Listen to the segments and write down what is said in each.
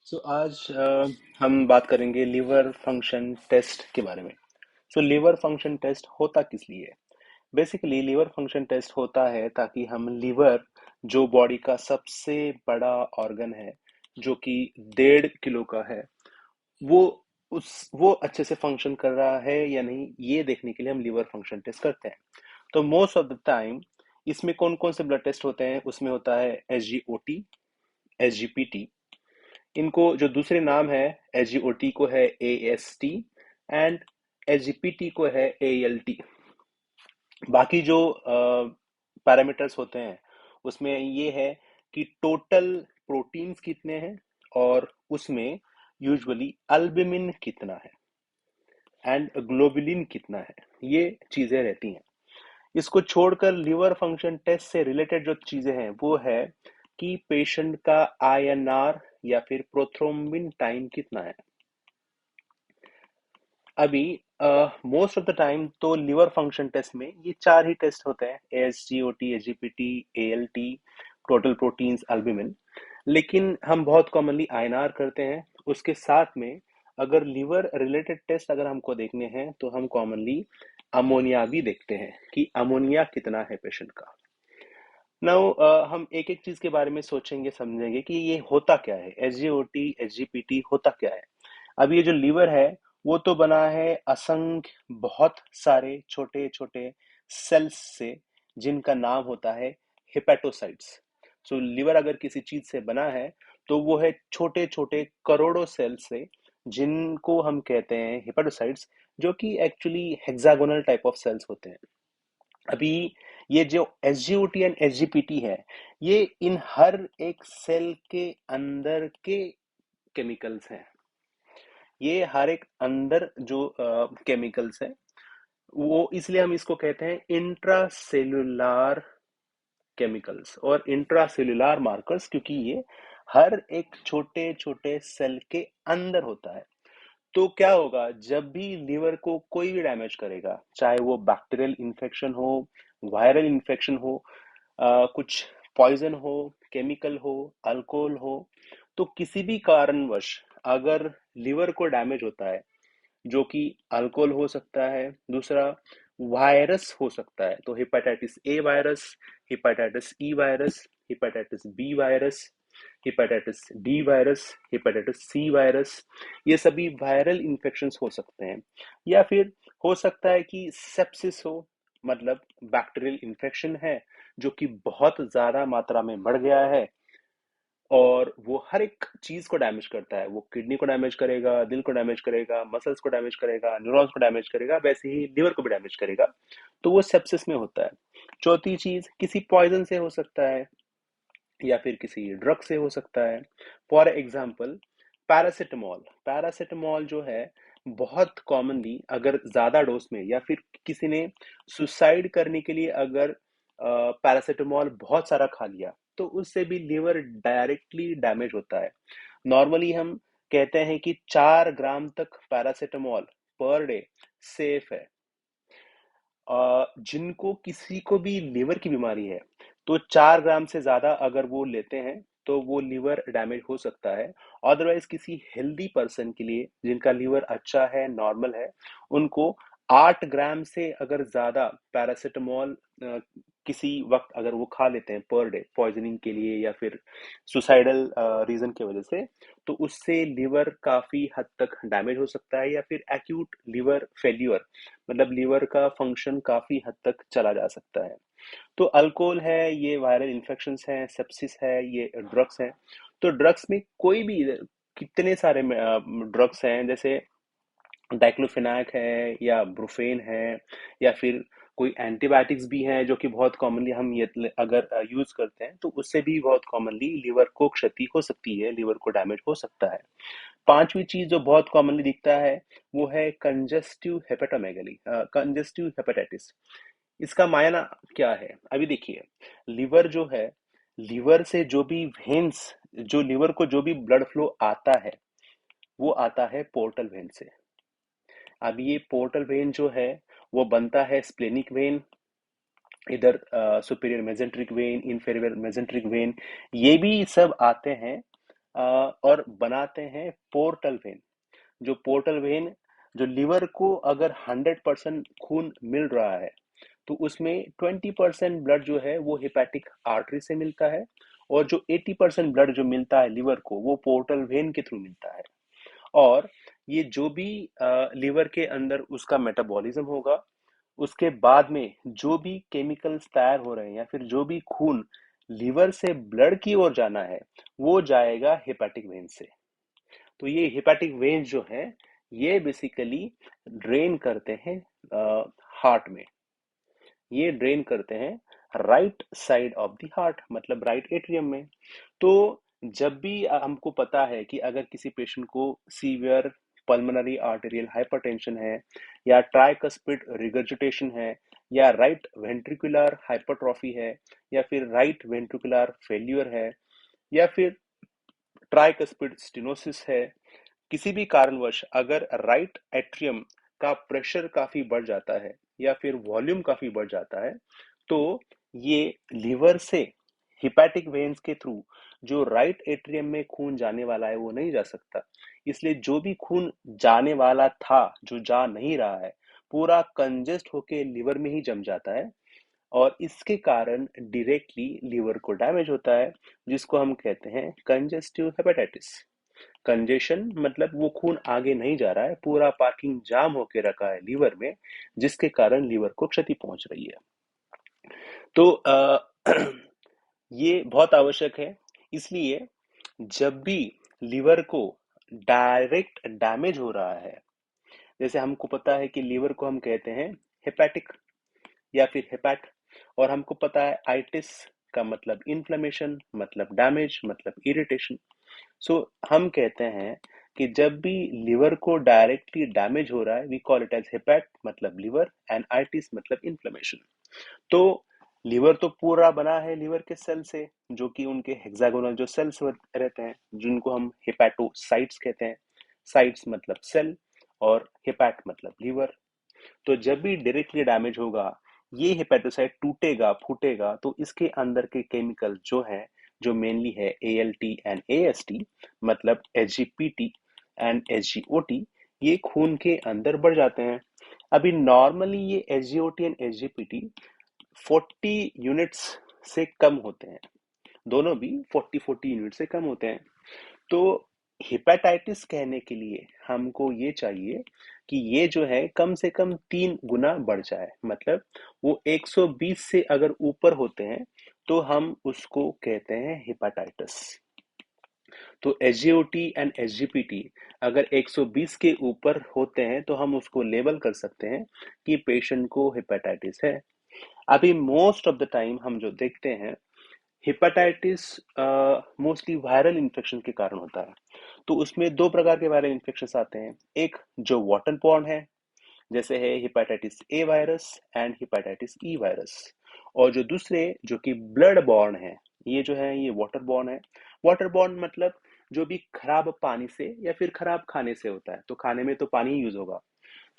आज हम बात करेंगे लीवर फंक्शन टेस्ट के बारे में। लीवर फंक्शन टेस्ट होता किस लिए? बेसिकली लीवर फंक्शन टेस्ट होता है ताकि हम लीवर, जो बॉडी का सबसे बड़ा ऑर्गन है, जो कि 1.5 किलो का है, वो वो अच्छे से फंक्शन कर रहा है या नहीं, ये देखने के लिए हम लीवर फंक्शन टेस्ट करते हैं। तो मोस्ट ऑफ द टाइम इसमें कौन कौन से ब्लड टेस्ट होते हैं? उसमें होता है SGOT, SGPT। इनको जो दूसरे नाम है, SGOT को है AST एंड SGPT को है ALT। बाकी जो पैरामीटर्स होते हैं उसमें ये है कि टोटल प्रोटीन्स कितने हैं और उसमें यूजुअली अल्बुमिन कितना है एंड ग्लोबुलिन कितना है, ये चीजें रहती हैं। इसको छोड़कर लीवर फंक्शन टेस्ट से रिलेटेड जो चीजें हैं वो है कि पेशेंट का INR या फिर प्रोथ्रोम्बिन टाइम कितना है। अभी मोस्ट ऑफ द टाइम तो लीवर फंक्शन टेस्ट में ये चार ही टेस्ट होते हैं: ASGOT, SGPT, ALT, total proteins, albumin. लेकिन हम बहुत कॉमनली INR करते हैं। उसके साथ में अगर लीवर रिलेटेड टेस्ट अगर हमको देखने हैं तो हम कॉमनली अमोनिया भी देखते हैं कि अमोनिया कितना है पेशेंट का। नाउ हम एक एक चीज के बारे में सोचेंगे, समझेंगे कि ये होता क्या है, SGOT, SGPT होता क्या है। अब ये जो लीवर है वो तो बना है असंख्य बहुत सारे छोटे छोटे सेल्स से, जिनका नाम होता है हिपेटोसाइट्स। लीवर अगर किसी चीज से बना है तो वो है छोटे छोटे करोड़ों सेल्स से, जिनको हम कहते हैं हिपेटोसाइट्स, जो कि actually hexagonal type of cells होते हैं। अभी ये जो SGOT एंड SGPT है, ये इन हर एक सेल के अंदर के केमिकल्स हैं। ये हर एक अंदर जो केमिकल्स है, वो इसलिए हम इसको कहते हैं इंट्रासेल्युलर केमिकल्स और इंट्रासेल्युलर मार्कर्स, क्योंकि ये हर एक छोटे छोटे सेल के अंदर होता है। तो क्या होगा जब भी लीवर को कोई भी डैमेज करेगा, चाहे वो बैक्टीरियल इन्फेक्शन हो, वायरल इन्फेक्शन हो, कुछ पॉइजन हो, केमिकल हो, अल्कोहल हो, तो किसी भी कारणवश अगर लीवर को डैमेज होता है, जो कि अल्कोहल हो सकता है, दूसरा वायरस हो सकता है, तो hepatitis A virus, hepatitis E virus, hepatitis B virus, hepatitis D virus, hepatitis C virus, ये सभी वायरल इन्फेक्शंस हो सकते हैं। या फिर हो सकता है कि सेप्सिस हो, मतलब बैक्टीरियल इन्फेक्शन है जो कि बहुत ज्यादा मात्रा में बढ़ गया है और वो हर एक चीज को डैमेज करता है। वो किडनी को डैमेज करेगा, दिल को डैमेज करेगा, मसल्स को डैमेज करेगा, न्यूरॉन्स को डैमेज करेगा, वैसे ही लिवर को भी डैमेज करेगा। तो वो सेप्सिस में होता है। चौथी चीज किसी पॉइजन से हो सकता है या फिर किसी ड्रग से हो सकता है। For example paracetamol. पैरासिटामोल जो है बहुत कॉमनली अगर ज्यादा डोज में, या फिर किसी ने सुसाइड करने के लिए अगर पैरासिटामोल बहुत सारा खा लिया, तो उससे भी लिवर डायरेक्टली डैमेज होता है। नॉर्मली हम कहते हैं कि 4 ग्राम तक पैरासिटामोल पर डे सेफ है। जिनको किसी को भी लिवर की बीमारी है, तो 4 ग्राम से ज्यादा अगर वो लेते हैं तो वो लिवर डैमेज हो सकता है। अदरवाइज किसी हेल्दी पर्सन के लिए, जिनका लिवर अच्छा है, नॉर्मल है, उनको 8 ग्राम से अगर ज्यादा पैरासिटामोल किसी वक्त अगर वो खा लेते हैं पर डे पॉइजनिंग के लिए या फिर सुसाइडल रीजन की वजह से, तो उससे लिवर काफी हद तक डैमेज हो सकता है या फिर एक्यूट लिवर फेल्यूर, मतलब लीवर का फंक्शन काफी हद तक चला जा सकता है। तो अल्कोहल है, ये वायरल इन्फेक्शंस हैं, सेप्सिस है, ये ड्रग्स हैं। तो ड्रग्स में कोई भी, कितने सारे ड्रग्स हैं, जैसे डाइक्लोफेनाक है या ब्रुफेन है, या फिर कोई एंटीबायोटिक्स भी हैं जो कि बहुत कॉमनली हम ये अगर यूज करते हैं तो उससे भी बहुत कॉमनली लिवर को क्षति हो सकती है, लिवर को डैमेज हो सकता है। पांचवी चीज जो बहुत कॉमनली दिखता है वो है कंजेस्टिव हेपेटोमेगली, कंजेस्टिव हेपेटाइटिस। इसका मायना क्या है? अभी देखिए, लिवर जो है, लिवर से जो भी वेन्स, जो लिवर को जो भी ब्लड फ्लो आता है, वो आता है पोर्टल वेन से। अब ये पोर्टल वेन जो है वो बनता है स्प्लेनिक वेन, इधर superior mesenteric when, inferior mesenteric when, ये भी सब आते हैं और बनाते हैं पोर्टल वेन। जो पोर्टल वेन, जो लिवर को अगर 100% खून मिल रहा है तो उसमें 20% ब्लड जो है वो हेपेटिक आर्टरी से मिलता है, और जो 80% ब्लड जो मिलता है लिवर को वो पोर्टल वेन के थ्रू मिलता है। और ये जो भी लिवर के अंदर उसका मेटाबॉलिज्म होगा, उसके बाद में जो भी केमिकल्स तैयार हो रहे हैं या फिर जो भी खून लिवर से ब्लड की ओर जाना है वो जाएगा हेपेटिक वेन से। तो ये हेपेटिक वेन्स जो है ये बेसिकली ड्रेन करते हैं हार्ट में। ये ड्रेन करते हैं right side of the heart, मतलब राइट एट्रियम में। तो जब भी हमको पता है कि अगर किसी पेशेंट को सीवियर पल्मोनरी आर्टेरियल हाइपरटेंशन है, या ट्राइकस्पिड रिगर्जिटेशन है, या राइट वेंट्रिकुलर हाइपरट्रॉफी है, या फिर राइट वेंट्रिकुलर फेल्यूर है, या फिर ट्राइकस्पिड स्टेनोसिस है, किसी भी कारणवश अगर राइट एट्रियम का प्रेशर काफी बढ़ जाता है या फिर वॉल्यूम काफी बढ़ जाता है, तो ये लिवर से हिपैटिक वेन्स के थ्रू जो राइट एट्रियम में खून जाने वाला है वो नहीं जा सकता। इसलिए जो भी खून जाने वाला था जो जा नहीं रहा है, पूरा कंजेस्ट होके लिवर में ही जम जाता है, और इसके कारण डायरेक्टली लिवर को डैमेज होता है, जिसको हम कहते हैं कंजेस्टिव हेपेटाइटिस। कंजेशन मतलब वो खून आगे नहीं जा रहा है, पूरा पार्किंग जाम होके रखा है लीवर में, जिसके कारण लीवर को क्षति पहुंच रही है। तो ये बहुत आवश्यक है। इसलिए जब भी लीवर को डायरेक्ट डैमेज हो रहा है, जैसे हमको पता है कि लीवर को हम कहते हैं हेपेटिक या फिर हेपैट, और हमको पता है आइटिस का मतलब इन्फ्लेमेशन, मतलब डैमेज, मतलब इरिटेशन। सो हम कहते हैं कि जब भी लिवर को डायरेक्टली डैमेज हो रहा है वी कॉल इट एज हेपेट मतलब लिवर, एंड आइटिस मतलब इन्फ्लेमेशन। तो लिवर तो पूरा बना है लिवर के सेल से, जो कि उनके हेक्सागोनल जो सेल्स रहते हैं, जिनको हम हेपेटोसाइट्स कहते हैं। साइट्स मतलब सेल, और हेपैट मतलब लिवर। तो जब भी डायरेक्टली डैमेज होगा, ये हेपेटोसाइट टूटेगा फूटेगा, तो इसके अंदर के केमिकल जो है, जो मेनली है ALT एंड AST, मतलब SGPT एंड SGOT, ये खून के अंदर बढ़ जाते हैं। अभी नॉर्मली ये SGOT एंड SGPT 40 यूनिट्स से कम होते हैं, दोनों भी 40 यूनिट से कम होते हैं। तो हेपेटाइटिस कहने के लिए हमको ये चाहिए कि ये जो है कम से कम 3 गुना बढ़ जाए, मतलब वो 120 से अगर ऊपर होते हैं तो हम उसको कहते हैं हेपेटाइटिस। तो SGOT एंड SGPT अगर 120 के ऊपर होते हैं तो हम उसको लेबल कर सकते हैं कि पेशेंट को हेपेटाइटिस है। अभी मोस्ट ऑफ द टाइम हम जो देखते हैं, हेपेटाइटिस मोस्टली वायरल इन्फेक्शन के कारण होता है। तो उसमें 2 प्रकार के वायरल इन्फेक्शन आते हैं, एक जो वाटर बॉर्न है, जैसे है hepatitis A virus and hepatitis E virus, और जो दूसरे जो कि ब्लड बॉर्न है, ये जो है ये वाटर बॉर्न है। वाटर बॉर्न मतलब जो भी खराब पानी से या फिर खराब खाने से होता है, तो खाने में तो पानी ही यूज होगा।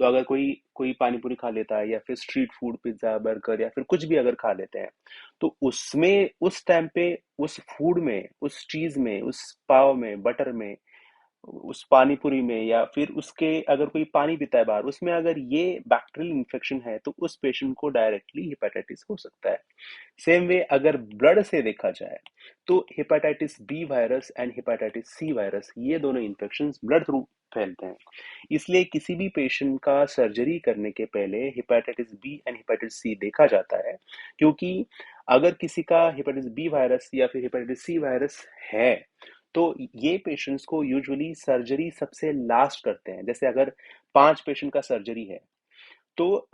तो अगर कोई कोई पानी पूरी खा लेता है या फिर स्ट्रीट फूड पिज्जा बर्गर या फिर कुछ भी अगर खा लेते हैं, तो उसमें उस टाइम पे उस फूड में, उस चीज में, उस पाव में, बटर में, उस पानी पूरी में, या फिर उसके अगर कोई पानी पीता है बाहर, उसमें अगर ये बैक्टीरियल इन्फेक्शन है तो उस पेशेंट को डायरेक्टली हेपेटाइटिस हो सकता है। सेम वे अगर ब्लड से देखा जाए तो hepatitis B virus and hepatitis C virus, ये दोनों इन्फेक्शन ब्लड थ्रू फैलते हैं। इसलिए किसी भी पेशेंट का सर्जरी करने के पहले hepatitis B and hepatitis C देखा जाता है, क्योंकि अगर किसी का हेपेटाइटिस बी वायरस या फिर हेपेटाइटिस सी वायरस है तो ये पेशेंट्स को यूजुअली सर्जरी सबसे लास्ट करते हैं। जैसे अगर 5 पेशेंट का सर्जरी है तो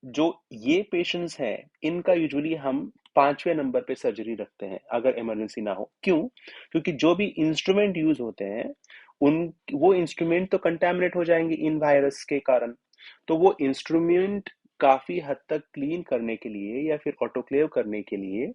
जो ये पेशेंट्स हैं इनका यूजुअली हम 5वें नंबर पे सर्जरी रखते हैं अगर इमरजेंसी ना हो। क्यों? क्योंकि जो भी इंस्ट्रूमेंट यूज होते हैं उन वो इंस्ट्रूमेंट तो कंटेमिनेट हो जाएंगे इन वायरस के कारण। तो वो इंस्ट्रूमेंट काफी हद तक क्लीन करने के लिए या फिर ऑटोक्लेव करने के लिए,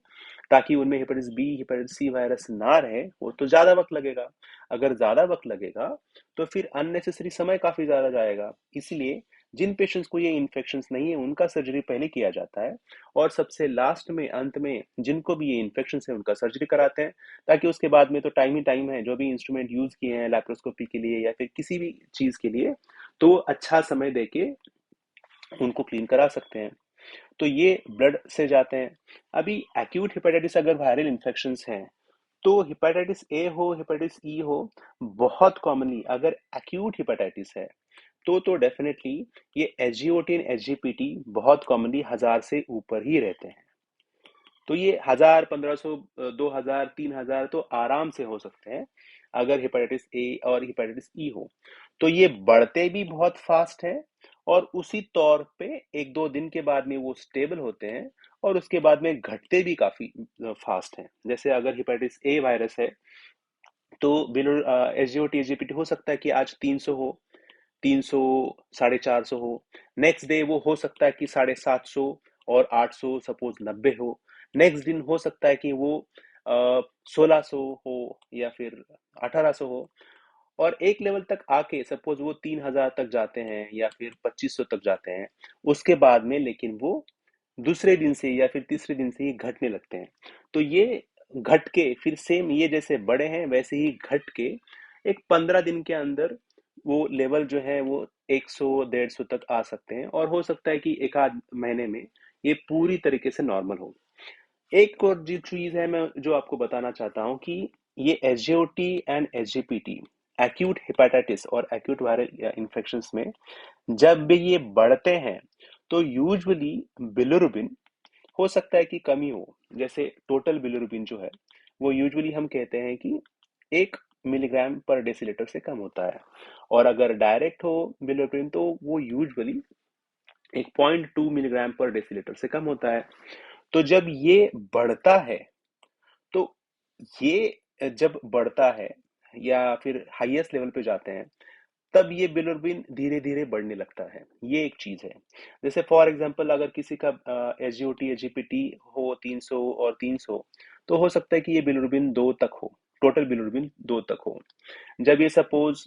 ताकि उनमें hepatitis B hepatitis C virus ना रहे, वो तो ज्यादा वक्त लगेगा। अगर ज्यादा वक्त लगेगा तो फिर अननेसेसरी समय काफी ज्यादा जाएगा। इसलिए जिन पेशेंट्स को ये इन्फेक्शंस नहीं है उनका सर्जरी पहले किया जाता है, और सबसे लास्ट में, अंत में, जिनको भी ये इन्फेक्शंस है उनका सर्जरी कराते हैं, ताकि उसके बाद में तो टाइम ही टाइम है, जो भी इंस्ट्रूमेंट यूज किए हैं लैप्रोस्कोपी के लिए या फिर किसी भी चीज के लिए, तो अच्छा समय देके उनको क्लीन करा सकते हैं। तो ये ब्लड से जाते हैं। अभी एक्यूट हेपेटाइटिस अगर वायरल इन्फेक्शंस हैं, तो हेपेटाइटिस ए हो, हेपेटाइटिस ई हो, बहुत कॉमनली अगर एक्यूट हेपेटाइटिस है तो डेफिनेटली ये एसजीओटी एंड एसजीपीटी बहुत कॉमनली 1000 से ऊपर ही रहते हैं। तो ये 1000, 1500, 2000, 3000 तो आराम से हो सकते हैं अगर हेपेटाइटिस ए और हेपेटाइटिस ई हो। तो ये बढ़ते भी बहुत फास्ट है, और उसी तौर पे एक दो दिन के बाद में वो स्टेबल होते हैं, और उसके बाद में घटते भी काफी फास्ट हैं। जैसे अगर हेपेटाइटिस ए वायरस है तो बिलो एसजीओटी एसजीपीटी हो सकता है कि आज 300 हो, 300, 450 हो। नेक्स्ट डे वो हो सकता है कि 750 और 800, सपोज 90 हो। नेक्स्ट दिन हो सकता है कि वो 1600 हो या फिर 1800 हो। और एक लेवल तक आके सपोज वो 3000 तक जाते हैं या फिर 2500 तक जाते हैं, उसके बाद में लेकिन वो दूसरे दिन से या फिर तीसरे दिन से ही घटने लगते हैं। तो ये घट के फिर सेम, ये जैसे बड़े हैं वैसे ही घट के एक 15 दिन के अंदर वो लेवल जो है वो 100, 150 तक आ सकते हैं, और हो सकता है कि एक आध महीने में ये पूरी तरीके से नॉर्मल हो। एक और जो चीज है मैं जो आपको बताना चाहता हूँ कि ये SGOT and SGPT, acute hepatitis और एक्यूट वायरल इन्फेक्शंस में जब भी ये बढ़ते हैं, तो यूजुअली बिलिरुबिन हो सकता है कि कमी हो। जैसे टोटल बिलिरुबिन जो है वो यूजुअली हम कहते हैं कि 1 मिलीग्राम पर डेसीलीटर से कम होता है, और अगर डायरेक्ट हो बिलिरुबिन तो वो यूजुअली 1.2 मिलीग्राम पर डेसीलीटर से कम होता है। तो जब ये बढ़ता है, तो ये जब बढ़ता है या फिर हाईएस्ट लेवल पे जाते हैं, तब ये बिलिरुबिन धीरे धीरे बढ़ने लगता है। ये एक चीज है। जैसे फॉर एग्जांपल अगर किसी का एसजीओटी एसजीपीटी हो 300 और 300, तो हो सकता है कि ये बिलिरुबिन 2 तक हो, टोटल बिलिरुबिन 2 तक हो। जब ये सपोज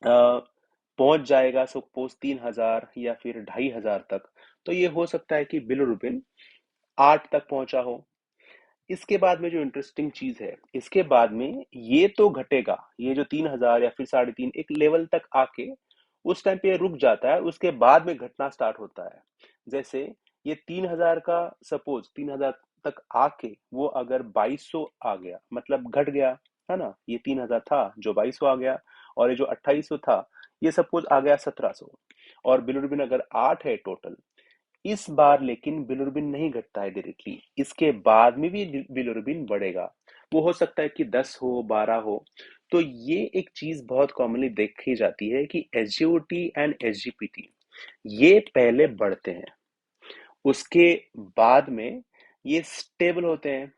पहुंच जाएगा सपोज 3000 या फिर 2500 तक, तो ये हो सकता है कि बिलिरुबिन 8 तक पहुंचा हो। इसके बाद में जो इंटरेस्टिंग चीज है, इसके बाद में ये तो घटेगा, ये जो 3000 या फिर 3.5 एक लेवल तक आके उस टाइम पे रुक जाता है, उसके बाद में घटना स्टार्ट होता है। जैसे ये 3000 का सपोज 3000 तक आके वो अगर 2200 आ गया, मतलब घट गया, है ना। ये 3000 था जो 2200 आ गया, और ये जो 2800 था ये सपोज आ गया 1700, और बिलिरुबिन अगर 8 है टोटल। इस बार लेकिन बिलिरुबिन नहीं घटता है डायरेक्टली, इसके बाद में भी बिलिरुबिन बढ़ेगा। वो हो सकता है कि 10 हो, 12 हो। तो ये एक चीज बहुत कॉमनली देखी जाती है कि एसजीओटी एंड एसजीपीटी ये पहले बढ़ते हैं, उसके बाद में ये स्टेबल होते हैं।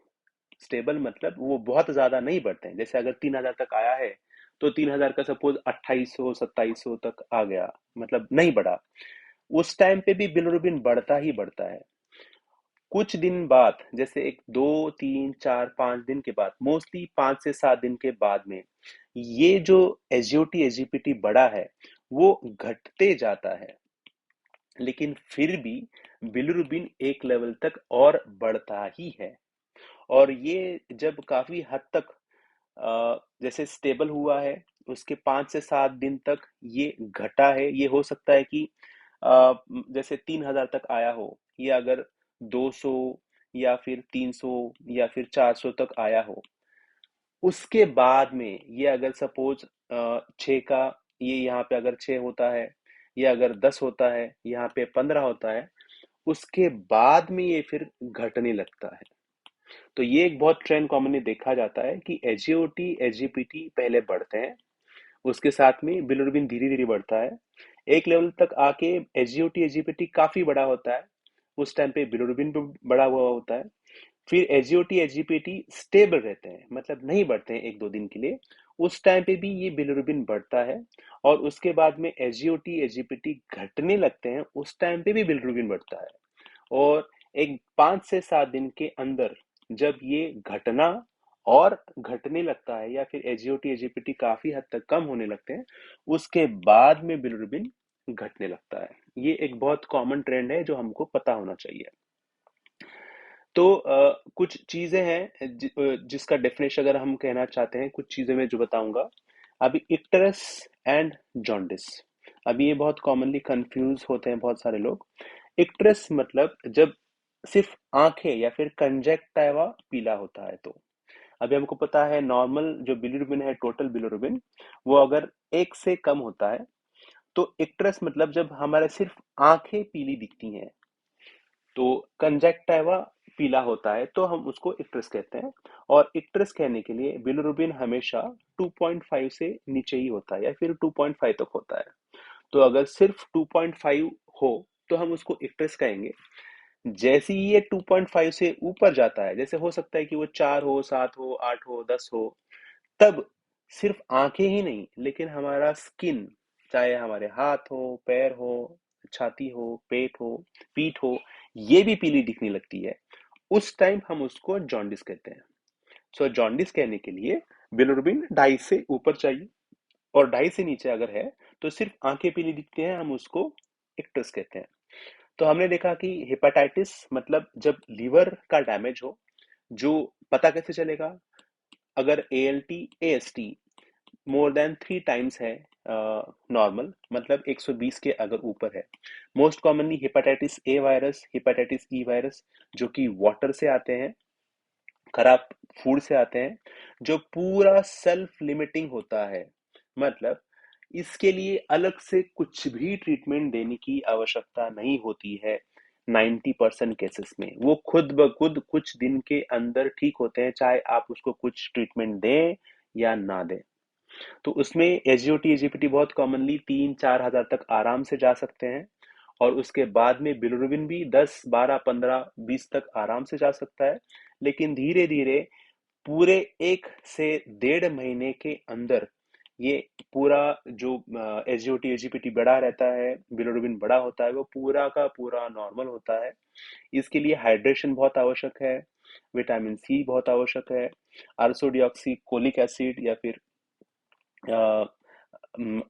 स्टेबल मतलब वो बहुत ज्यादा नहीं बढ़ते हैं। जैसे अगर 3000 तक आया है, तो 3000 का सपोज 2800, 2700 तक आ गया, मतलब नहीं बढ़ा। उस टाइम पे भी बिलिरुबिन बढ़ता ही बढ़ता है। कुछ दिन बाद, जैसे एक 2, 3, 4, 5 दिन के बाद, मोस्टली 5 से 7 दिन के बाद में, ये जो एसजीओटी एसजीपीटी बढ़ा है वो घटते जाता है, लेकिन फिर भी बिलिरुबिन एक लेवल तक और बढ़ता ही है। और ये जब काफी हद तक जैसे स्टेबल हुआ है, उसके 5 से 7 दिन तक ये घटा है। ये हो सकता है कि जैसे 3000 तक आया हो, ये अगर 200 या फिर 300 या फिर 400 तक आया हो, उसके बाद में ये अगर सपोज 6 का, ये यहाँ पे अगर 6 होता है, या अगर 10 होता है, यहाँ पे 15 होता है, उसके बाद में ये फिर घटने लगता है। तो ये एक बहुत ट्रेंड कॉमनली देखा जाता है कि एसजीओटी एसजीपीटी पहले बढ़ते हैं, उसके साथ में बिलिरुबिन धीरे धीरे बढ़ता है। एक लेवल तक आके एसजीओटी एसजीपीटी काफी बड़ा होता है, उस टाइम पे बिलिरुबिन भी बड़ा हुआ होता है। फिर एसजीओटी एसजीपीटी स्टेबल रहते हैं, मतलब नहीं बढ़ते हैं एक दो दिन के लिए, उस टाइम पे भी ये बिलिरुबिन बढ़ता है। और उसके बाद में एसजीओटी एसजीपीटी घटने लगते हैं, उस टाइम पे भी बिलिरुबिन बढ़ता है। और एक 5 से 7 दिन के अंदर जब ये घटना और घटने लगता है, या फिर एसजीओटी एसजीपीटी काफी हद तक कम होने लगते हैं, उसके बाद में बिलिरुबिन घटने लगता है। ये एक बहुत कॉमन ट्रेंड है जो हमको पता होना चाहिए। तो कुछ चीजें हैं जिसका डेफिनेशन अगर हम कहना चाहते हैं, कुछ चीजें मैं जो बताऊंगा अभी, इक्टरस एंड जॉन्डिस। अभी ये बहुत कॉमनली कंफ्यूज होते हैं बहुत सारे लोग। इक्टरस मतलब जब सिर्फ आंखें या फिर कंजेक्टिवा पीला होता है। तो अभी हमको पता है नॉर्मल जो बिलिरुबिन है, टोटल बिलिरुबिन, वो अगर 1 से कम होता है तो इक्टरस मतलब जब हमारे सिर्फ आंखें पीली दिखती हैं, तो कंजक्टिवा पीला होता है तो हम उसको इक्ट्रस कहते हैं। और इक्ट्रस कहने के लिए बिलिरुबिन हमेशा 2.5 से नीचे ही होता है या फिर 2.5 तक होता है। तो अगर सिर्फ 2.5 हो तो हम उसको इक्ट्रस कहेंगे। जैसे ही ये 2.5 से ऊपर जाता है, जैसे हो सकता है कि वो 4 हो, 7 हो, 8 हो, 10 हो, तब सिर्फ आंखें ही नहीं लेकिन हमारा स्किन, चाहे हमारे हाथ हो, पैर हो, छाती हो, पेट हो, पीठ हो, ये भी पीली दिखने लगती है। उस टाइम हम उसको जॉन्डिस कहते हैं। सो जॉन्डिस कहने के लिए बिलिरुबिन 2.5 से ऊपर चाहिए, और 2.5 से नीचे अगर है तो सिर्फ आंखें पीली दिखती हैं, हम उसको इक्टस कहते हैं। तो हमने देखा कि हेपेटाइटिस मतलब जब लीवर का डैमेज हो, जो पता कैसे चलेगा? अगर ALT AST more than 3 times है नॉर्मल, मतलब 120 के अगर ऊपर है। Most commonly hepatitis A virus, hepatitis E virus, जो कि वाटर से आते हैं, खराब फूड से आते हैं, जो पूरा सेल्फ लिमिटिंग होता है। मतलब इसके लिए अलग से कुछ भी ट्रीटमेंट देने की आवश्यकता नहीं होती है। 90% केसेस में वो खुद ब खुद कुछ दिन के अंदर ठीक होते हैं, चाहे आप उसको कुछ ट्रीटमेंट दें या ना दें। तो उसमें एसजीओटी एजीपीटी बहुत कॉमनली 3-4 हज़ार तक आराम से जा सकते हैं। और उसके बाद में बिलिरुबिन भी 10, 12, 15, 20 तक आराम से जा सकता है। लेकिन धीरे धीरे पूरे 1 से 1.5 महीने के अंदर ये पूरा जो एसजीओटी एजीपीटी बढ़ा रहता है, बिलिरुबिन बड़ा होता है, वो पूरा का पूरा नॉर्मल होता है। इसके लिए हाइड्रेशन बहुत आवश्यक है, विटामिन सी बहुत आवश्यक है, अर्सोडिऑक्सी कोलिक एसिड या फिर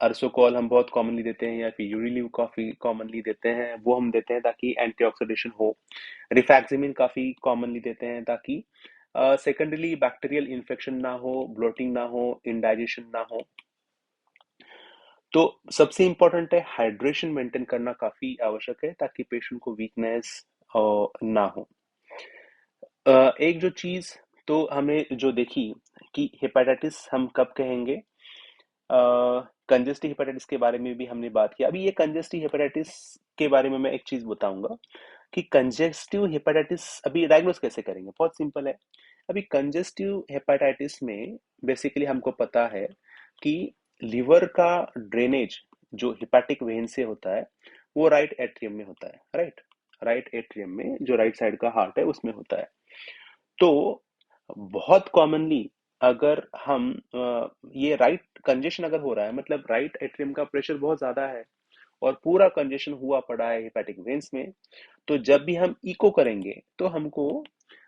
अर्सोकॉल हम बहुत कॉमनली देते हैं, या फिर यूरिलीव काफी कॉमनली देते हैं, वो हम देते हैं ताकि एंटीऑक्सीडेशन हो। रिफैक्सिमिन काफी कॉमनली देते हैं ताकि सेकेंडरी बैक्टीरियल इन्फेक्शन ना हो, ब्लोटिंग ना हो, इंडाइजेशन ना हो। तो सबसे इम्पोर्टेंट है हाइड्रेशन मेंटेन करना काफी आवश्यक है ताकि पेशेंट को वीकनेस ना हो। एक जो चीज तो हमें जो देखी कि हेपेटाइटिस हम कब कहेंगे, कंजेस्टिव हेपेटाइटिस के बारे में भी हमने बात की। अभी ये कंजेस्टिव हेपेटाइटिस के बारे में मैं एक चीज बताऊंगा कि कंजेस्टिव हेपेटाइटिस अभी डायग्नोस कैसे करेंगे। बहुत सिंपल है। अभी कंजेस्टिव हेपेटाइटिस में बेसिकली हमको पता है कि लिवर का ड्रेनेज जो हेपेटिक वेन से होता है वो राइट एट्रियम में होता है। राइट, राइट एट्रियम में जो राइट साइड का हार्ट है उसमें होता है। तो बहुत कॉमनली अगर हम ये राइट कंजेशन अगर हो रहा है, मतलब राइट एट्रियम का प्रेशर बहुत ज्यादा है और पूरा कंजेशन हुआ पड़ा है हेपेटिक वेन्स में, तो जब भी हम इको करेंगे तो हमको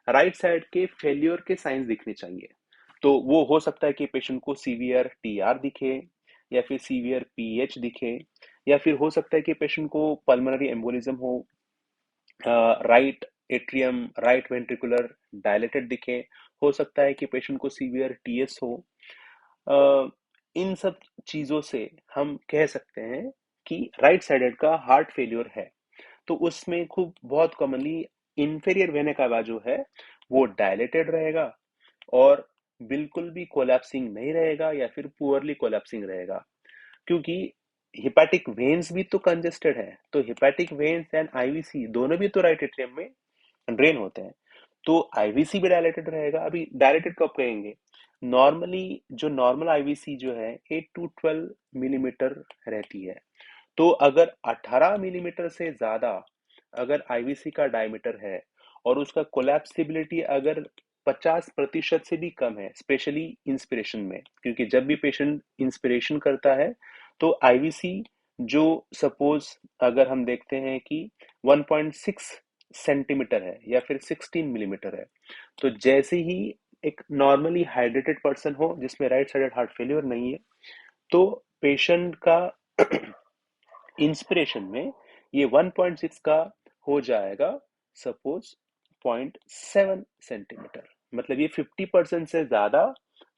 राइट साइड के फेल्योर के साइंस दिखने चाहिए। तो वो हो सकता है कि पेशेंट को सीवियर TR दिखे, या फिर सीवियर PH दिखे, या फिर हो सकता है कि पेशेंट को पल्मोनरी एम्बोलिज्म हो, right atrium, right ventricular dilated दिखे, हो सकता है कि पेशेंट को सीवियर TS हो। अ, इन सब चीजों से हम कह सकते हैं कि राइट साइडेड का हार्ट फेल्योर है। तो उसमें खूब बहुत कॉमनली इंफेरियर वेना कावा जो है वो डायलेटेड रहेगा, और बिल्कुल भी कोलैप्सिंग नहीं रहेगा या फिर पुअरली कोलैप्सिंग रहेगा। क्योंकि हेपेटिक वेन्स भी तो कंजेस्टेड है, तो हेपेटिक वेन्स एंड IVC दोनों भी तो राइट एट्रियम में ड्रेन होते हैं, तो IVC भी डायलेटेड रहेगा। अभी डायलेटेड कब कहेंगे? नॉर्मली जो नॉर्मल IVC जो है 8 to 12 मिलीमीटर रहती है। तो अगर 18 मिलीमीटर से ज्यादा अगर IVC का डायमीटर है और उसका कोलैप्सिबिलिटी अगर 50% से भी कम है, स्पेशली इंस्पिरेशन में, क्योंकि जब भी पेशेंट इंस्पिरेशन करता है तो IVC जो सपोज अगर हम देखते हैं कि 1.6 सेंटीमीटर है या फिर 16 मिलीमीटर है, तो जैसे ही एक नॉर्मली हाइड्रेटेड पर्सन हो जिसमें राइट साइडेड हार्ट फेलियर नहीं है, तो पेशेंट का इंस्पिरेशन में ये 1.6 का हो जाएगा सपोज 0.7 सेंटीमीटर, मतलब ये 50% से ज्यादा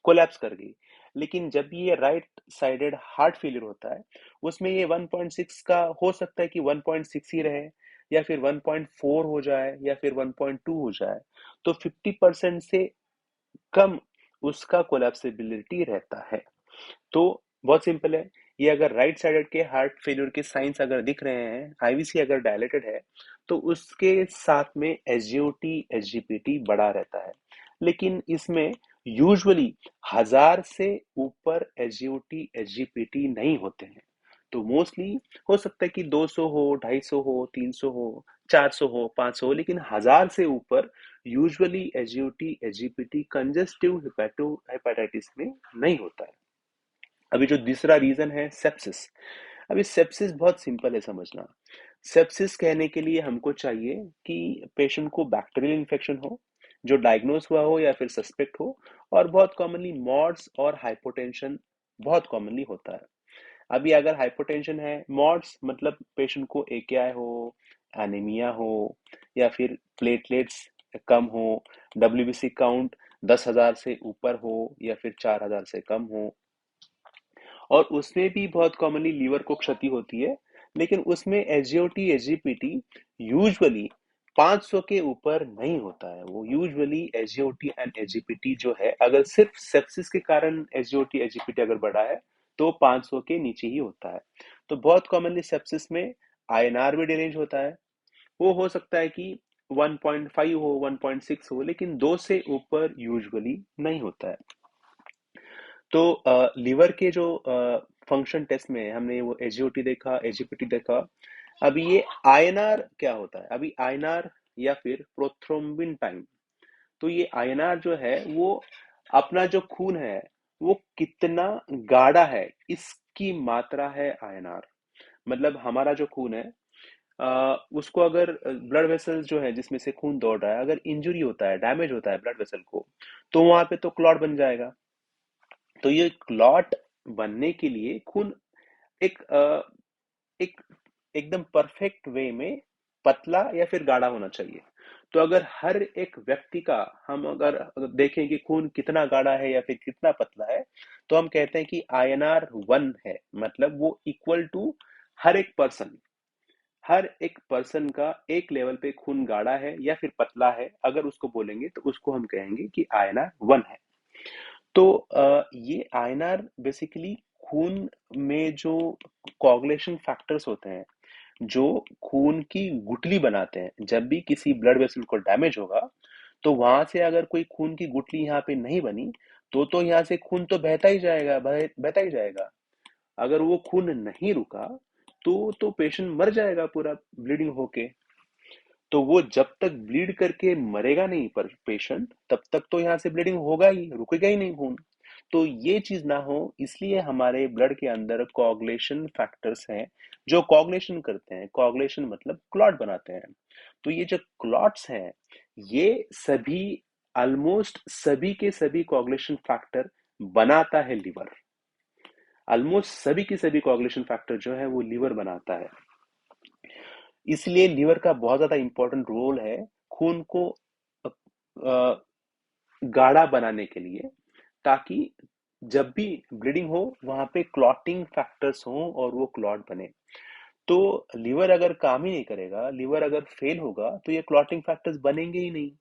कोलैप्स कर गई। लेकिन जब ये राइट साइडेड हार्ट फेलियर होता है, उसमें ये 1.6 का हो सकता है कि 1.6 ही रहे, या फिर 1.4 हो जाए, या फिर 1.2 हो जाए। तो 50% से कम उसका कोलैप्सिबिलिटी रहता है। तो बहुत सिंपल है, ये अगर राइट साइडेड के हार्ट फेल्योर के साइंस अगर दिख रहे हैं, आईवीसी अगर डायलेटेड है, तो उसके साथ में एसजीओटी एसजीपीटी बड़ा रहता है। लेकिन इसमें यूजुअली 1000 से ऊपर एसजीओटी एसजीपीटी नहीं होते हैं। तो मोस्टली हो सकता है कि 200 हो, 250 हो, 300 हो, 400 हो, 500 हो, लेकिन 1000 से ऊपर usually SGOT SGPT congestive hepatitis में नहीं होता है। अभी जो दूसरा रीजन है सेप्सिस। अभी सेप्सिस बहुत सिंपल है समझना। सेप्सिस कहने के लिए हमको चाहिए कि पेशेंट को बैक्टीरियल इन्फेक्शन हो, जो डायग्नोस हुआ हो या फिर सस्पेक्ट हो, और बहुत कॉमनली मॉड्स और हाइपोटेंशन बहुत कॉमनली होता है। अभी अगर हाइपोटेंशन है, मॉड्स मतलब पेशेंट को एकेआई हो, एनीमिया हो, या फिर प्लेटलेट्स कम हो, डब्ल्यूबीसी काउंट 10,000 से ऊपर हो या फिर 4,000 से कम हो, और उसमें भी बहुत कॉमनली लीवर को क्षति होती है। लेकिन उसमें एसजीओटी एसजीपीटी यूजुअली 500 के ऊपर नहीं होता है। वो यूजुअली एसजीओटी एंड एसजीपीटी जो है, अगर सिर्फ सेप्सिस के कारण एसजीओटी एसजीपीटी अगर बढ़ा है, तो 500 के नीचे ही होता है। तो बहुत कॉमनली सेप्सिस में आईएनआर भी डिरेंज होता है। वो हो सकता है कि 1.5 हो, 1.6 हो, लेकिन 2 से ऊपर यूजुअली नहीं होता है। तो लीवर के जो फंक्शन टेस्ट में हमने वो एसजीओटी देखा, एसजीपीटी देखा। अभी ये आईएनआर क्या होता है? अभी आईएनआर या फिर प्रोथ्रोम्बिन टाइम। तो ये आईएनआर जो है वो अपना जो खून है वो कितना गाढ़ा है, इसकी मात्रा है आईएनआर। मतलब हमारा जो खून है, उसको अगर ब्लड वेसल्स जो है जिसमें से खून दौड़ रहा है, अगर इंजुरी होता है, डैमेज होता है ब्लड वेसल को, तो वहां पे तो क्लॉट बन जाएगा। तो ये क्लॉट बनने के लिए खून एक एक एकदम परफेक्ट वे में पतला या फिर गाढ़ा होना चाहिए। तो अगर हर एक व्यक्ति का हम अगर देखें कि खून कितना गाढ़ा है या फिर कितना पतला है, तो हम कहते हैं कि आईएनआर 1 है, मतलब वो इक्वल टू हर एक पर्सन, हर एक पर्सन का एक लेवल पे खून गाढ़ा है या फिर पतला है, अगर उसको बोलेंगे तो उसको हम कहेंगे कि आईएनआर 1 है। तो ये आईएनआर बेसिकली खून में जो कोagulation फैक्टर्स होते हैं, जो खून की गुठली बनाते हैं, जब भी किसी ब्लड वेसल को डैमेज होगा, तो वहां से अगर कोई खून की गुठली यहाँ पे नहीं बनी, तो यहाँ से खून तो बहता ही जाएगा, बहता ही जाएगा। अगर वो खून नहीं रुका, तो पेशेंट मर जाएगा पूरा ब्लीडिंग होके। तो वो जब तक ब्लीड करके मरेगा नहीं पर पेशेंट, तब तक तो यहाँ से ब्लीडिंग होगा ही, रुकेगा ही नहीं खून। तो ये चीज ना हो, इसलिए हमारे ब्लड के अंदर कोagulation फैक्टर्स हैं जो कोagulation करते हैं। कोagulation मतलब क्लॉट बनाते हैं। तो ये जो क्लॉट्स हैं, ये सभी, ऑलमोस्ट सभी के सभी कोagulation फैक्टर बनाता है लीवर। ऑलमोस्ट सभी के सभी कोagulation फैक्टर जो है वो लीवर बनाता है। इसलिए लीवर का बहुत ज्यादा इंपॉर्टेंट रोल है खून को गाढ़ा बनाने के लिए, ताकि जब भी ब्लीडिंग हो वहां पे क्लॉटिंग फैक्टर्स हो और वो क्लॉट बने। तो लीवर अगर काम ही नहीं करेगा, लीवर अगर फेल होगा, तो ये क्लॉटिंग फैक्टर्स बनेंगे ही नहीं।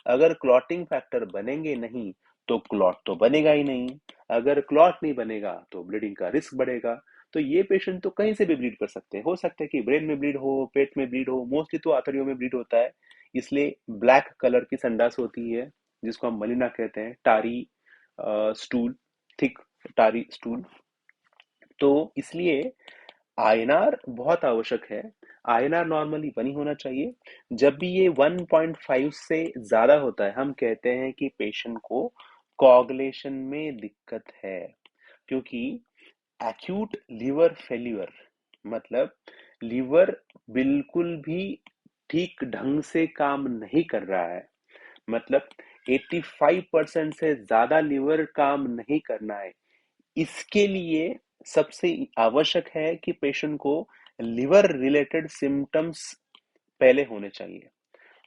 अगर क्लॉटिंग फैक्टर बनेंगे नहीं, तो क्लॉट तो बनेगा ही नहीं। अगर क्लॉट नहीं बनेगा तो ब्लीडिंग का रिस्क बढ़ेगा। तो ये पेशेंट तो कहीं से भी ब्लीड कर सकते हैं। हो सकता है कि ब्रेन में ब्लीड हो, पेट में ब्लीड हो, मोस्टली तो आंतड़ियों में ब्लीड होता है। इसलिए ब्लैक कलर की संडास होती है, जिसको हम मलिना कहते हैं, टारी स्टूल, थिक टारी स्टूल। तो इसलिए आईएनआर बहुत आवश्यक है। आईएनआर नॉर्मली 1 ही होना चाहिए। जब भी ये 1.5 से ज्यादा होता है, हम कहते हैं कि पेशेंट को कोagulation में दिक्कत है। क्योंकि एक्यूट लीवर फेल्यूर मतलब लीवर बिल्कुल भी ठीक ढंग से काम नहीं कर रहा है, मतलब 85% से ज्यादा लीवर काम नहीं करना है। इसके लिए सबसे आवश्यक है कि पेशेंट को लिवर रिलेटेड सिम्टम्स पहले होने चाहिए।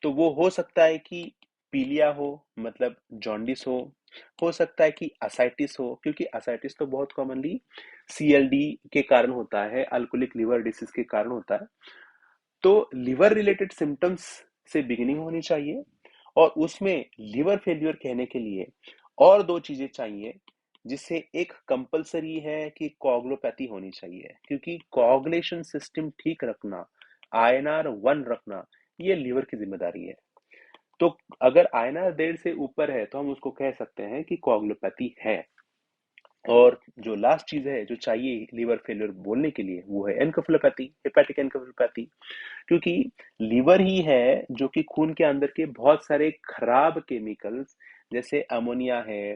तो वो हो सकता है कि पीलिया हो, मतलब जॉन्डिस हो सकता है कि असाइटिस हो, क्योंकि असाइटिस तो बहुत कॉमनली सीएलडी के कारण होता है, अल्कोहलिक लिवर डिसीज के कारण होता है। तो लिवर रिलेटेड सिम्टम्स से बिगिनिंग होनी चाहिए, और उसमें लिवर फेल्यूर कहने के लिए और दो चीजें चाहिए, जिससे एक कंपलसरी है कि कोगुलोपैथी होनी चाहिए, क्योंकि कोगुलेशन सिस्टम ठीक रखना, आईएनआर 1 रखना, ये लिवर की जिम्मेदारी है। तो अगर आईएनआर 1.5 से ऊपर है तो हम उसको कह सकते हैं कि कोगुलोपैथी है। और जो लास्ट चीज है जो चाहिए लिवर फेलियर बोलने के लिए, वो है एनकेफेलोपैथी, हेपेटिक एनकेफेलोपैथी, क्योंकि लिवर ही है जो कि खून के अंदर के बहुत सारे खराब केमिकल्स, जैसे अमोनिया है,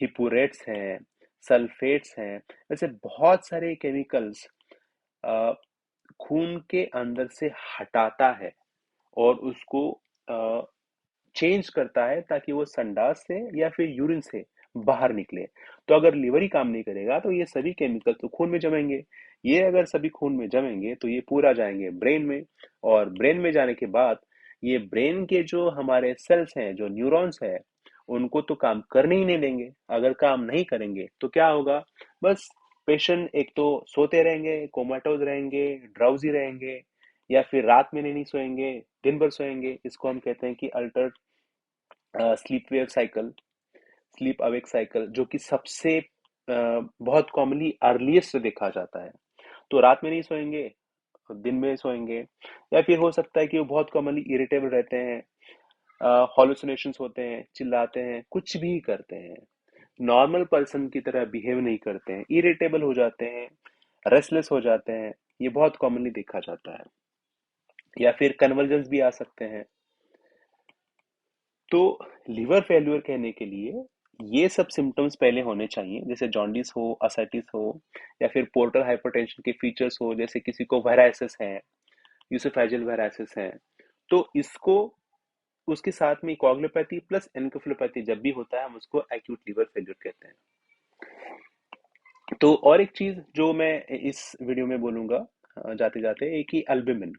हिपुरेट्स हैं, सल्फेट्स हैं, ऐसे बहुत सारे केमिकल्स खून के अंदर से हटाता है और उसको चेंज करता है ताकि वो संडास से या फिर यूरिन से बाहर निकले। तो अगर लिवर ही काम नहीं करेगा तो ये सभी केमिकल तो खून में जमेंगे। ये अगर सभी खून में जमेंगे तो ये पूरा जाएंगे ब्रेन में, और ब्रेन में जाने के बाद ये ब्रेन के जो हमारे सेल्स हैं, जो न्यूरॉन्स हैं, उनको तो काम करने ही नहीं देंगे। अगर काम नहीं करेंगे तो क्या होगा? बस पेशेंट एक तो सोते रहेंगे, कोमाटोज रहेंगे, ड्राउजी रहेंगे, या फिर रात में नहीं सोएंगे, दिन भर सोएंगे। इसको हम कहते हैं कि alter sleep wave cycle, sleep awake cycle, जो कि सबसे बहुत कॉमनली अर्लीस्ट देखा जाता है। तो रात में नहीं सोएंगे, दिन में सोएंगे, या फिर हो सकता है कि वो बहुत कॉमनली इरिटेबल रहते हैं, हॉलुसिनेशंस होते हैं, चिल्लाते हैं, कुछ भी करते हैं, नॉर्मल पर्सन की तरह बिहेव नहीं करते हैं, इरिटेबल हो जाते हैं, रेस्टलेस हो जाते हैं। ये बहुत कॉमनली देखा जाता है, या फिर कन्वर्जेंस भी आ सकते हैं। तो लिवर फेल्यूर कहने के लिए ये सब सिम्टम्स पहले होने चाहिए, जैसे जॉन्डिस हो, असाइटिस हो, या फिर पोर्टल हाइपरटेंशन के फीचर्स हो, जैसे किसी को वेराइसिस है, यूसोफेजियल वेराइसिस है। तो इसको उसके साथ में कोगुलोपैथी प्लस एनकेफेलोपैथी जब भी होता है, हम उसको एक्यूट लिवर फेल्यूर कहते हैं। तो और एक चीज जो मैं इस वीडियो में बोलूंगा जाते जाते, एक ही अल्बुमिन।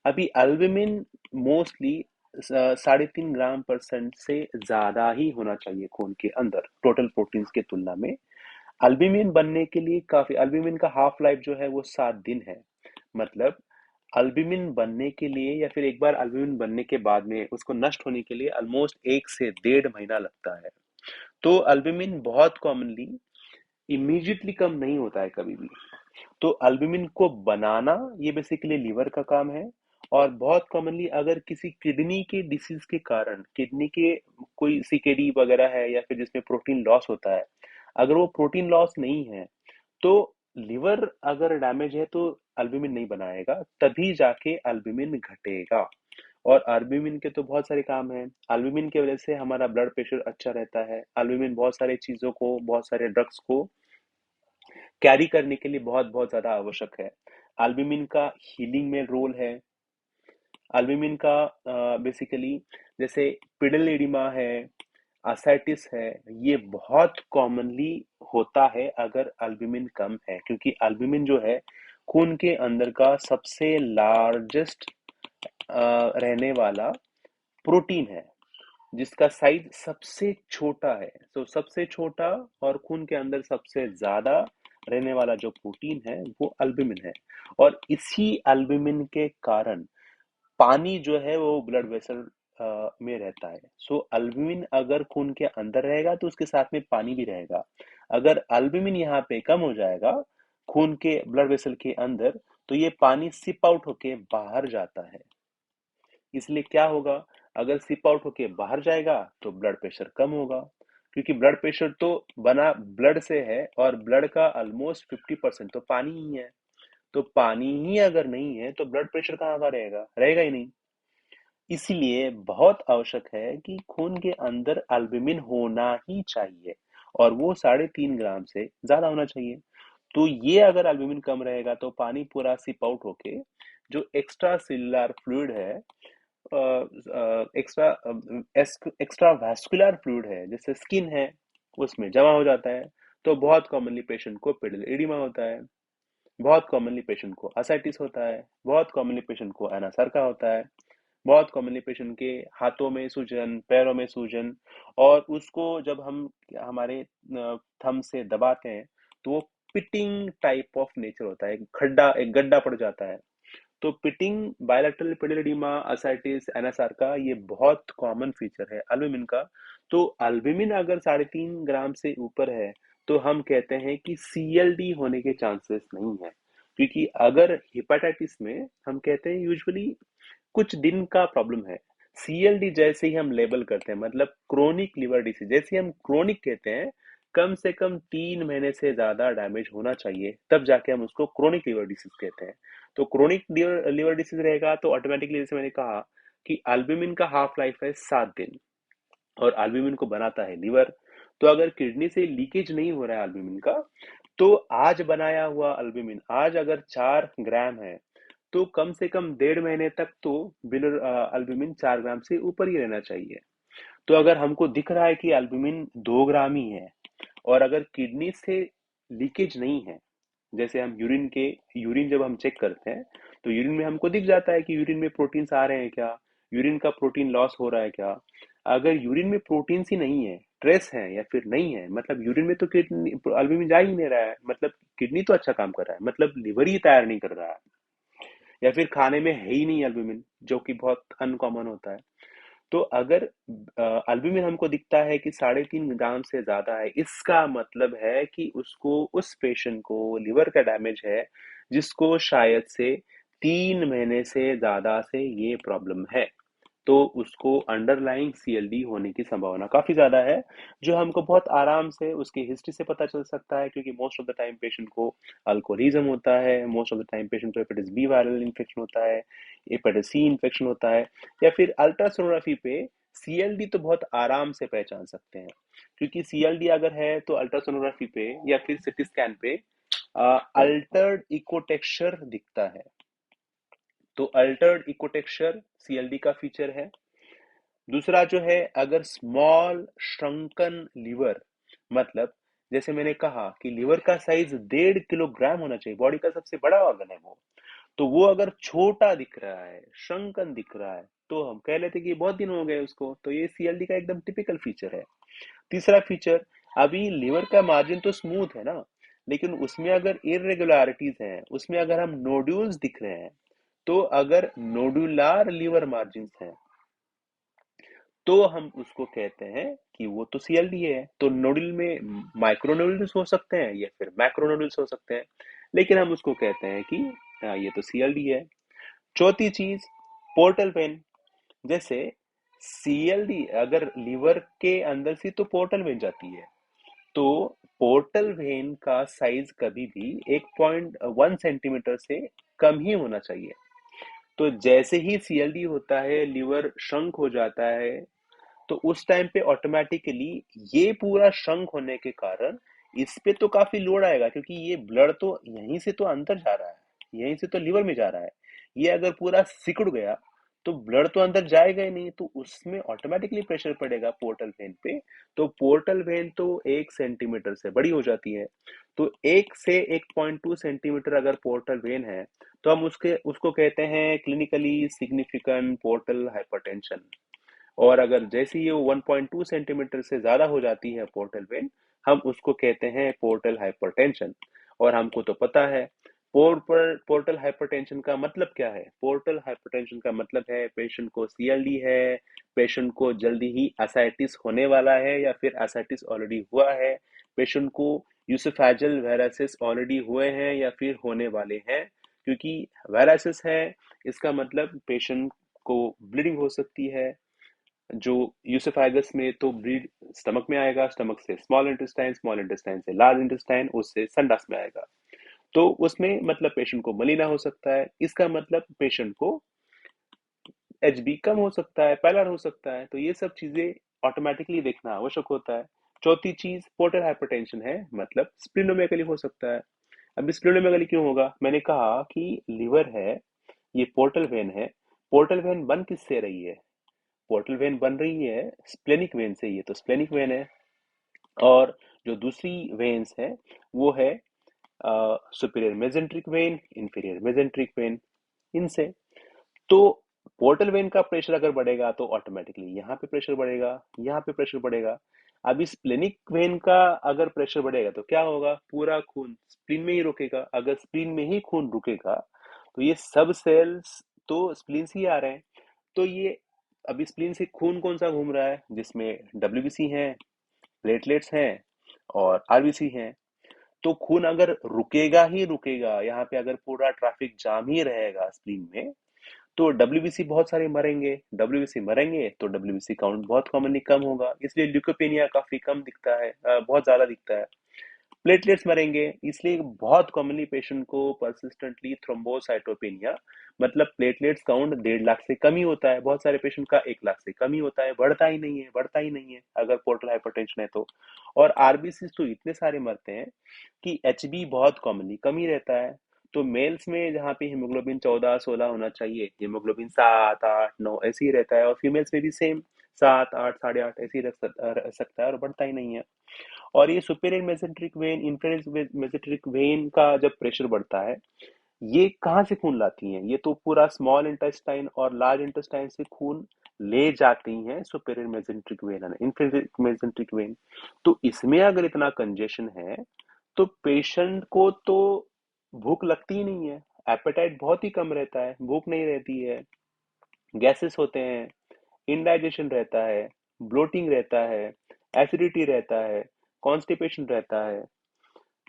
अभी अल्बुमिन मोस्टली 3.5 ग्राम% से ज्यादा ही होना चाहिए खून के अंदर टोटल प्रोटीन्स के तुलना में। अल्बुमिन बनने के लिए काफी, अल्बुमिन का हाफ लाइफ जो है वो 7 दिन है। मतलब अल्बुमिन बनने के लिए, या फिर एक बार अल्बुमिन बनने के बाद में उसको नष्ट होने के लिए ऑलमोस्ट 1 से 1.5 महीना लगता है। तो अल्बुमिन बहुत कॉमनली इमीडिएटली कम नहीं होता है कभी भी। तो अल्बुमिन को बनाना ये बेसिकली लीवर का काम है। और बहुत कॉमनली अगर किसी किडनी के डिसीज के कारण, किडनी के कोई सीकेडी वगैरह है, या फिर जिसमें प्रोटीन लॉस होता है, अगर वो प्रोटीन लॉस नहीं है, तो लिवर अगर डैमेज है तो अल्बुमिन नहीं बनाएगा, तभी जाके अल्बुमिन घटेगा। और अल्बुमिन के तो बहुत सारे काम हैं। अल्बुमिन की वजह से हमारा ब्लड प्रेशर अच्छा रहता है। अल्बुमिन बहुत सारे चीजों को, बहुत सारे ड्रग्स को कैरी करने के लिए बहुत बहुत ज्यादा आवश्यक है। एल्ब्यूमिन का हीलिंग में रोल है। एल्ब्यूमिन का बेसिकली जैसे पिडल एडिमा है, असाइटिस है, ये बहुत कॉमनली होता है अगर एल्ब्यूमिन कम है, क्योंकि एल्ब्यूमिन जो है खून के अंदर का सबसे लार्जेस्ट रहने वाला प्रोटीन है, जिसका साइज सबसे छोटा है। तो सबसे छोटा और खून के अंदर सबसे ज्यादा रहने वाला जो प्रोटीन है वो अल्बुमिन है। और इसी अल्बुमिन के कारण पानी जो है वो ब्लड वेसल में रहता है। सो अल्बुमिन अगर खून के अंदर रहेगा तो उसके साथ में पानी भी रहेगा। अगर अल्बुमिन यहाँ पे कम हो जाएगा खून के ब्लड वेसल के अंदर, तो ये पानी सिप आउट होके बाहर जाता है। इसलिए क्या होगा? अगर सिप आउट होके बाहर जाएगा तो ब्लड प्रेशर कम होगा, क्योंकि ब्लड प्रेशर तो बना ब्लड से है, और ब्लड का ऑलमोस्ट 50% तो पानी ही है। तो पानी ही अगर नहीं है तो ब्लड प्रेशर कहाँ का रहेगा? रहेगा ही नहीं। इसलिए बहुत आवश्यक है कि खून के अंदर एल्ब्यूमिन होना ही चाहिए, और वो 3.5 ग्राम से ज्यादा होना चाहिए। तो ये अगर एल्ब्यूमिन कम रहेगा तो पानी पूरा सिप आउट होके जो एक्स्ट्रा सेल्युलर फ्लूइड है, एक्स्ट्रा एक्स्ट्रा वास्कुलर फ्लूइड है, जैसे स्किन है, उसमें जमा हो जाता है। तो बहुत कॉमनली पेशेंट को पेडल एडिमा होता है। बहुत कॉमनली पेशेंट को असाइटिस होता है, बहुत कॉमनली पेशेंट को एनासार्का होता है, बहुत कॉमनली पेशेंट के हाथों में सूजन, पैरों में सूजन, और उसको जब हम हमारे थंब से दबाते हैं तो वो पिटिंग टाइप ऑफ नेचर होता है, एक गड्ढा पड़ जाता है। तो पिटिंग, बायलैटरल पेडियल एडिमा, असाइटिस, एनासार का ये बहुत कॉमन फीचर है एल्ब्यूमिन का। तो एल्ब्यूमिन अगर 3.5 ग्राम से ऊपर है तो हम कहते हैं कि सीएलडी होने के चांसेस नहीं है, क्योंकि अगर हेपेटाइटिस में हम कहते हैं यूजुअली कुछ दिन का प्रॉब्लम है। सीएलडी जैसे ही हम लेबल करते हैं, मतलब क्रोनिक लिवर डिसीज, जैसे ही हम क्रोनिक कहते हैं, कम से कम 3 महीने से ज्यादा डैमेज होना चाहिए, तब जाके हम उसको क्रोनिक लिवर डिसीज कहते हैं। तो क्रोनिक लिवर डिसीज रहेगा तो ऑटोमेटिकली, जैसे मैंने कहा कि एल्ब्यूमिन का हाफ लाइफ है 7 दिन, और एल्ब्यूमिन को बनाता है लिवर। तो अगर किडनी से लीकेज नहीं हो रहा है एल्ब्यूमिन का, तो आज बनाया हुआ एल्ब्यूमिन आज अगर 4 ग्राम है, तो कम से कम 1.5 महीने तक तो बिलर एल्ब्यूमिन 4 ग्राम से ऊपर ही रहना चाहिए। तो अगर हमको दिख रहा है कि एल्ब्यूमिन 2 ग्राम ही है, और अगर किडनी से लीकेज नहीं है, जैसे हम यूरिन जब हम चेक करते हैं तो यूरिन में हमको दिख जाता है कि यूरिन में प्रोटीन्स आ रहे हैं क्या, यूरिन का प्रोटीन लॉस हो रहा है क्या। अगर यूरिन में प्रोटीन्स ही नहीं है, ट्रेस है या फिर नहीं है, मतलब यूरिन में तो किडनी एल्ब्यूमिन जा ही नहीं रहा है, मतलब किडनी तो अच्छा काम कर रहा है, मतलब लिवर ही तैयार नहीं कर रहा है, या फिर खाने में है ही नहीं एल्ब्यूमिन, जो कि बहुत अनकॉमन होता है। तो अगर एल्ब्यूमिन हमको दिखता है कि 3.5 ग्राम से ज्यादा है, इसका मतलब है कि उसको उस पेशेंट को लिवर का डैमेज है, जिसको शायद से 3 महीने से ज्यादा से ये प्रॉब्लम है। तो उसको अंडरलाइंग सीएलडी होने की संभावना काफी ज्यादा है, जो हमको बहुत आराम से उसकी हिस्ट्री से पता चल सकता है, क्योंकि most of the time patient को अल्कोहलिज्म होता है, most of the time patient को हेपेटाइटिस बी वायरल इन्फेक्शन होता है, हेपेटाइटिस सी इन्फेक्शन होता है, या फिर अल्ट्रासोनोग्राफी पे सीएलडी तो बहुत आराम से पहचान सकते हैं, क्योंकि सीएलडी अगर है तो अल्ट्रासोनोग्राफी पे या फिर सिटी स्कैन पे अल्टर्ड इकोटेक्सचर दिखता है। तो अल्टर्ड इकोटेक्सचर सीएलडी का फीचर है। दूसरा जो है, अगर स्मॉल श्रंकन लिवर, मतलब जैसे मैंने कहा कि लिवर का साइज 1.5 किलोग्राम होना चाहिए, बॉडी का सबसे बड़ा ऑर्गन है वो, तो वो अगर छोटा दिख रहा है, श्रंकन दिख रहा है, तो हम कह लेते कि बहुत दिन हो गए उसको, तो ये सीएलडी का एकदम टिपिकल फीचर है। तीसरा फीचर, अभी लिवर का मार्जिन तो स्मूथ है ना, लेकिन उसमें अगर इरेगुलरिटीज हैं, उसमें अगर हम नोड्यूल्स दिख रहे हैं, तो अगर नोडुलार लिवर मार्जिन हैं, तो हम उसको कहते हैं कि वो तो सीएलडी है। तो नोडुल में माइक्रो नोडुल्स हो सकते हैं या फिर मैक्रो नोडुल्स हो सकते हैं, लेकिन हम उसको कहते हैं कि ये तो सीएलडी है। चौथी चीज, पोर्टल वेन। जैसे सीएलडी अगर लिवर के अंदर से तो पोर्टल वेन जाती है, तो पोर्टल वेन का साइज कभी भी 1.1 सेंटीमीटर से कम ही होना चाहिए। तो जैसे ही सीएलडी होता है, लिवर श्रंक हो जाता है, तो उस टाइम पे ऑटोमेटिकली ये पूरा श्रंक होने के कारण इस पे तो काफी लोड आएगा, क्योंकि ये ब्लड तो यहीं से तो अंदर जा रहा है, यहीं से तो लिवर में जा रहा है। ये अगर पूरा सिकुड़ गया तो ब्लड तो अंदर जाएगा ही नहीं, तो उसमें ऑटोमेटिकली प्रेशर पड़ेगा पोर्टल वेन पे। तो पोर्टल वेन तो 1 सेंटीमीटर से बड़ी हो जाती है। तो 1 से 1.2 सेंटीमीटर अगर पोर्टल वेन है, तो हम उसके उसको कहते हैं क्लिनिकली सिग्निफिकेंट पोर्टल हाइपरटेंशन। और अगर जैसे ही वो 1.2 सेंटीमीटर से ज्यादा हो जाती है पोर्टल वेन, हम उसको कहते हैं पोर्टल हाइपरटेंशन। और हमको तो पता है पोर्टल हाइपरटेंशन का मतलब क्या है। पोर्टल हाइपरटेंशन का मतलब है पेशेंट को सीएलडी है, पेशेंट को जल्दी ही एसाइटिस होने वाला है या फिर एसाइटिस ऑलरेडी हुआ है, पेशेंट को यूसोफेजल वेराइसिस ऑलरेडी हुए हैं या फिर होने वाले हैं। क्योंकि वेराइसिस है, इसका मतलब पेशेंट को ब्लीडिंग हो सकती है, जो यूसोफेगस में तो ब्रीड स्टमक में आएगा, स्टमक से स्मॉल इंटेस्टाइन से लार्ज इंटेस्टाइन, उससे संडास में आएगा। तो उसमें मतलब पेशेंट को मलीना हो सकता है, इसका मतलब पेशेंट को एचबी कम हो सकता है, पैलर हो सकता है। तो ये सब चीजें ऑटोमेटिकली देखना आवश्यक होता है। चौथी चीज, पोर्टल हाइपरटेंशन है मतलब स्प्लीनोमेगली हो सकता है। अब स्प्लीनोमेगली क्यों होगा, मैंने कहा कि लिवर है, ये पोर्टल वेन है, पोर्टल वेन बन किससे रही है, पोर्टल वेन बन रही है स्प्लेनिक वेन से, ये तो स्प्लेनिक वेन है। और जो दूसरी वेन्स है वो है superior mesenteric when, inferior mesenteric when, इनसे। तो पोर्टल वेन का प्रेशर अगर बढ़ेगा तो ऑटोमेटिकली यहाँ पे प्रेशर बढ़ेगा, यहाँ पे प्रेशर बढ़ेगा। अभी स्प्लेनिक वेन का अगर प्रेशर बढ़ेगा तो क्या होगा, पूरा खून स्प्लीन में ही रुकेगा। अगर स्प्लीन में ही खून रुकेगा तो ये सब सेल्स तो स्प्लीन से ही आ रहे हैं। तो ये अभी स्प्लीन से खून कौन सा घूम रहा है, जिसमें डब्ल्यूबीसी है, प्लेटलेट्स हैं और आरबीसी हैं। तो खून अगर रुकेगा ही रुकेगा, यहाँ पे अगर पूरा ट्रैफिक जाम ही रहेगा स्प्लीन में, तो डब्ल्यूबीसी बहुत सारे मरेंगे। डब्ल्यूबीसी मरेंगे तो डब्ल्यूबीसी काउंट बहुत कॉमनली कम होगा, इसलिए ल्यूकोपेनिया काफी कम दिखता है, बहुत ज्यादा दिखता है। प्लेटलेट्स मरेंगे, इसलिए बहुत कॉमनली पेशेंट को परसिस्टेंटली थ्रोम्बोसाइटोपेनिया, मतलब प्लेटलेट्स काउंट 1.5 लाख से कम ही होता है। बहुत सारे पेशेंट का 1 लाख से कम ही होता है, बढ़ता ही नहीं है, बढ़ता ही नहीं है अगर पोर्टल हाइपरटेंशन है तो। और आरबीसी तो इतने सारे मरते हैं कि एचबी बहुत कॉमनली कम ही रहता है। तो मेल्स में जहाँ पे हीमोग्लोबिन 14-16 होना चाहिए, हीमोग्लोबिन 7-8-9 ऐसे ही रहता है। और फीमेल्स में भी सेम 7-8 8.5 ऐसे ही रह सकता है और बढ़ता ही नहीं है। और ये superior mesenteric when, inferior mesenteric when का जब प्रेशर बढ़ता है, ये कहाँ से खून लाती हैं, ये तो पूरा स्मॉल इंटेस्टाइन और लार्ज इंटेस्टाइन से खून ले जाती हैं सुपीरियर मेसेंट्रिक वेन है, इंफीरियर मेसेंट्रिक वेन। तो इसमें अगर इतना कंजेशन है तो पेशेंट को तो भूख लगती ही नहीं है, एपेटाइट बहुत ही कम रहता है, भूख नहीं रहती है, गैसेस होते हैं, इंडाइजेशन रहता है, ब्लोटिंग रहता है, एसिडिटी रहता है, कॉन्स्टिपेशन रहता है।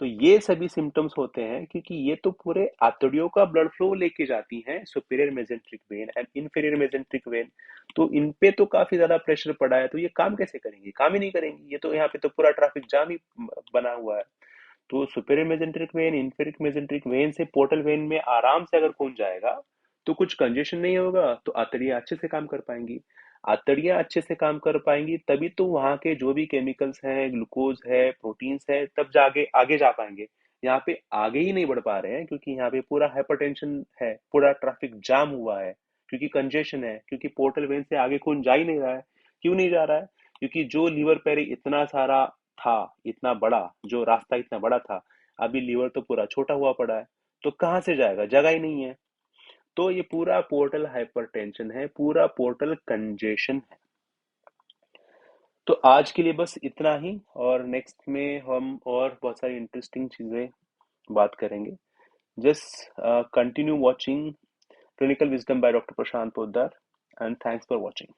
तो ये सभी सिम्टम्स होते हैं क्योंकि ये तो पूरे आंतड़ियों का ब्लड फ्लो लेके जाती हैं superior mesenteric when and inferior mesenteric when. तो इन पे तो काफी ज्यादा प्रेशर पड़ा है, तो ये काम कैसे करेंगी, काम ही नहीं करेंगी। ये तो यहाँ पे तो पूरा ट्रैफिक जाम ही बना हुआ है। तो superior mesenteric when, inferior mesenteric when से पोर्टल वेन में आराम से अगर खून जाएगा तो कुछ कंजेशन नहीं होगा, तो आंतड़ियां अच्छे से काम कर पाएंगी। आंतड़ियां अच्छे से काम कर पाएंगी तभी तो वहां के जो भी केमिकल्स हैं, ग्लूकोज है, प्रोटीन्स है, तब जाके आगे जा पाएंगे। यहाँ पे आगे ही नहीं बढ़ पा रहे हैं क्योंकि यहाँ पे पूरा हाइपरटेंशन है, पूरा ट्रैफिक जाम हुआ है, क्योंकि कंजेशन है, क्योंकि पोर्टल वेन से आगे खून जा ही नहीं रहा है। क्यों नहीं जा रहा है, क्योंकि जो लीवर पेरी इतना सारा था, इतना बड़ा जो रास्ता इतना बड़ा था, अभी लीवर तो पूरा छोटा हुआ पड़ा है। तो कहाँ से जाएगा, जगह ही नहीं है। तो ये पूरा पोर्टल हाइपरटेंशन है, पूरा पोर्टल कंजेशन है। तो आज के लिए बस इतना ही, और नेक्स्ट में हम और बहुत सारी इंटरेस्टिंग चीजें बात करेंगे। Just continue watching clinical wisdom by doctor Prashant Poddar, and thanks for watching.